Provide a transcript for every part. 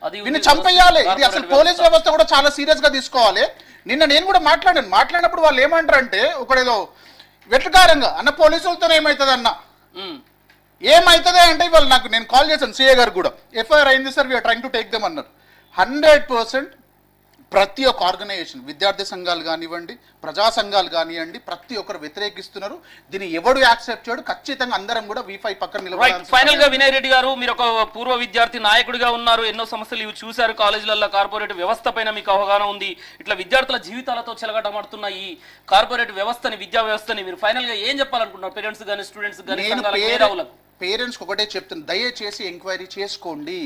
దీన్ని చంపేయాలి. ఇది అసలు పోలీస్ వ్యవస్థ కూడా చాలా సీరియస్ గా తీసుకోవాలి. నిన్న నేను కూడా మాట్లాడినప్పుడు వాళ్ళు ఏమంటారంటే ఒకడేదో వెట్లకారంగా అన్న పోలీసులతో ఏమవుతుంది అన్న ఏమవుతుంది అంటే ఇవాళ నేను కాల్ చేశాను సిఏ గారు కూడా ఎఫ్ఐఆర్ అయింది sir we're trying to take them అన్నారు. 100% ప్రతి ఒక్క ఆర్గనైజేషన్ విద్యార్థి సంఘాలు కానివ్వండి ప్రజా సంఘాలు కానివ్వండి ప్రతి ఒక్కరు వ్యతిరేకిస్తున్నారు. దీన్ని ఎవడు యాక్సెప్ట్ చేయడు. ఖచ్చితంగా అందరం కూడా V5 పక్కన నిలబడాలి. ఫైనల్ గా వినయ్ రెడ్డి గారు మీరు ఒక పూర్వ విద్యార్థి నాయకుడిగా ఉన్నారు. ఎన్నో సమస్యలు ఇవి చూశారు. కాలేజీలలో కార్పొరేట్ వ్యవస్థ పైన మీకు అవగాహన ఉంది. ఇట్లా విద్యార్థుల జీవితాలతో చెలగాటమాడుతున్న ఈ కార్పొరేట్ వ్యవస్థని విద్యా వ్యవస్థని మీరు ఫైనల్ గా ఏం చెప్పాలనుకుంటున్నారు పేరెంట్స్ కానీ స్టూడెంట్స్ కానీ? పేరెంట్స్కి ఒకటే చెప్తుంది, దయచేసి ఎంక్వైరీ చేసుకోండి.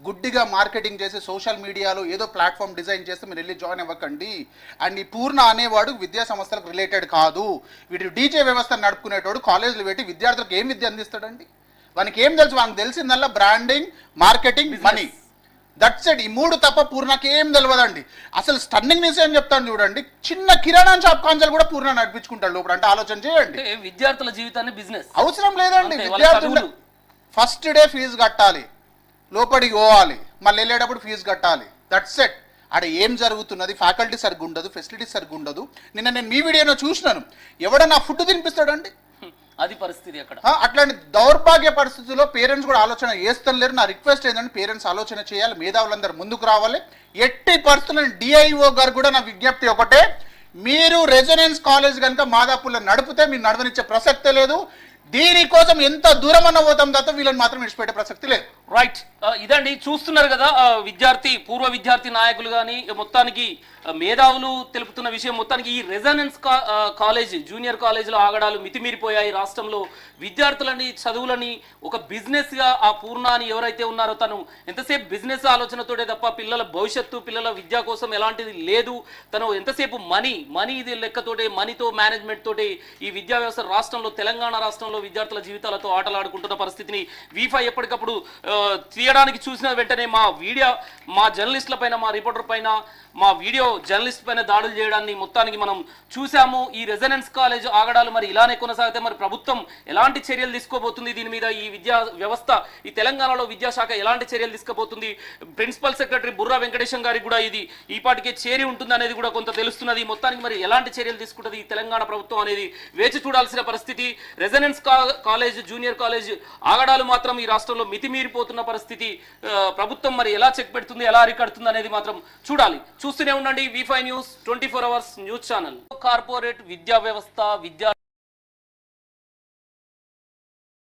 గుడ్డిగా మార్కెటింగ్ చేసి సోషల్ మీడియాలో ఏదో ప్లాట్ఫామ్ డిజైన్ చేస్తే మీరు వెళ్ళి జాయిన్ అవ్వకండి. అండ్ ఈ పూర్ణ అనేవాడు విద్యా సంస్థలకు రిలేటెడ్ కాదు. వీటి డీజే వ్యవస్థ నడుపుకునేటోడు కాలేజీలు పెట్టి విద్యార్థులకు ఏం విద్య అందిస్తాడండి? వానికి ఏం తెలుసు? వానికి తెలిసిందల్లా branding, marketing, money. That's it. ఈ మూడు తప్ప పూర్ణకి ఏం తెలియదండి. అసలు స్టన్నింగ్ న్యూస్ ఏం చెప్తాను చూడండి, చిన్న కిరాణా షాప్ కాన్సల్ కూడా పూర్ణ నడిపించుకుంటాడు లోపల. అంటే ఆలోచన చేయండి. విద్యార్థుల జీవితాన్ని బిజినెస్ అవసరం లేదండి. విద్యార్థులు ఫస్ట్ డే ఫీజు కట్టాలి, లోపలికి పోవాలి, మళ్ళీ వెళ్ళేటప్పుడు ఫీజు కట్టాలి. That's it. అక్కడ ఏం జరుగుతున్నది? ఫ్యాకల్టీ సరిగ్గా ఉండదు, ఫెసిలిటీస్ సరిగ్గా ఉండదు. నిన్న నేను మీ వీడియోలో చూసినాను, ఎవడన్నా ఫుడ్ తినిపిస్తాడండి? అది పరిస్థితి అక్కడ. అట్లాంటి దౌర్భాగ్య పరిస్థితుల్లో పేరెంట్స్ కూడా ఆలోచన చేస్తలేరు. నా రిక్వెస్ట్ ఏంటంటే పేరెంట్స్ ఆలోచన చేయాలి, మేధావులందరూ ముందుకు రావాలి. ఎట్టి పరిస్థితుల్లో డిఐఓ గారు కూడా నా విజ్ఞప్తి ఒకటే, మీరు రెసిడెన్స్ కాలేజ్ కనుక మాదాపూర్లో నడిపితే మీరు నడవనిచ్చే ప్రసక్తే లేదు. దీనికోసం ఎంత దూరం అన్న పోతాం తప్ప వీళ్ళని మాత్రం విడిచిపెట్టే ప్రసక్తి లేదు. రైట్, ఇదండి చూస్తున్నారు కదా పూర్వ విద్యార్థి నాయకులు కానీ మొత్తానికి మేధావులు తెలుపుతున్న విషయం. మొత్తానికి ఈ రెజనెన్స్ కాలేజ్ జూనియర్ కాలేజీలో ఆగడాలు మితిమీరిపోయాయి. రాష్ట్రంలో విద్యార్థులని చదువులని ఒక బిజినెస్ గా ఆ పూర్ణ అని ఎవరైతే ఉన్నారో తను ఎంతసేపు బిజినెస్ ఆలోచనతోటే తప్ప పిల్లల భవిష్యత్తు పిల్లల విద్య కోసం ఎలాంటిది లేదు. తను ఎంతసేపు మనీ ఇది లెక్కతోటే, మనీతో మేనేజ్మెంట్ తోటి ఈ విద్యా వ్యవస్థ రాష్ట్రంలో తెలంగాణ రాష్ట్రంలో విద్యార్థుల జీవితాలతో ఆటలాడుకుంటున్న పరిస్థితిని V5 ఎప్పటికప్పుడు తీయడానికి చూసిన వెంటనే మా జర్నలిస్టుల పైన, మా రిపోర్టర్ పైన, మా వీడియో జర్నలిస్ట్ పైన దాడులు చేయడాన్ని మొత్తానికి మనం చూసాము. ఈ రెసిడెన్స్ కాలేజ్ ఆగడాలు మరి ఇలానే కొనసాగితే మరి ప్రభుత్వం ఎలాంటి చర్యలు తీసుకోబోతుంది? దీని మీద ఈ విద్యా వ్యవస్థ, ఈ తెలంగాణలో విద్యాశాఖ ఎలాంటి చర్యలు తీసుకోబోతుంది? ప్రిన్సిపల్ సెక్రటరీ బుర్రా వెంకటేశం గారికి కూడా ఇది ఈ పాటికే చేరి ఉంటుంది అనేది కూడా కొంత తెలుస్తున్నది. మొత్తానికి మరి ఎలాంటి చర్యలు తీసుకుంటుంది ఈ తెలంగాణ ప్రభుత్వం అనేది వేచి చూడాల్సిన పరిస్థితి. రెసిడెన్స్ కాలేజ్ జూనియర్ కాలేజ్ ఆగడాలు మాత్రం ఈ రాష్ట్రంలో మితిమీరిపోతున్న పరిస్థితి. ప్రభుత్వం మరి ఎలా చెక్ పెడుతుంది, ఎలా అరికడుతుంది అనేది మాత్రం చూడాలి. చూస్తూనే ఉండండి V5 news 24 hours news channel. Corporate విద్యా వ్యవస్థ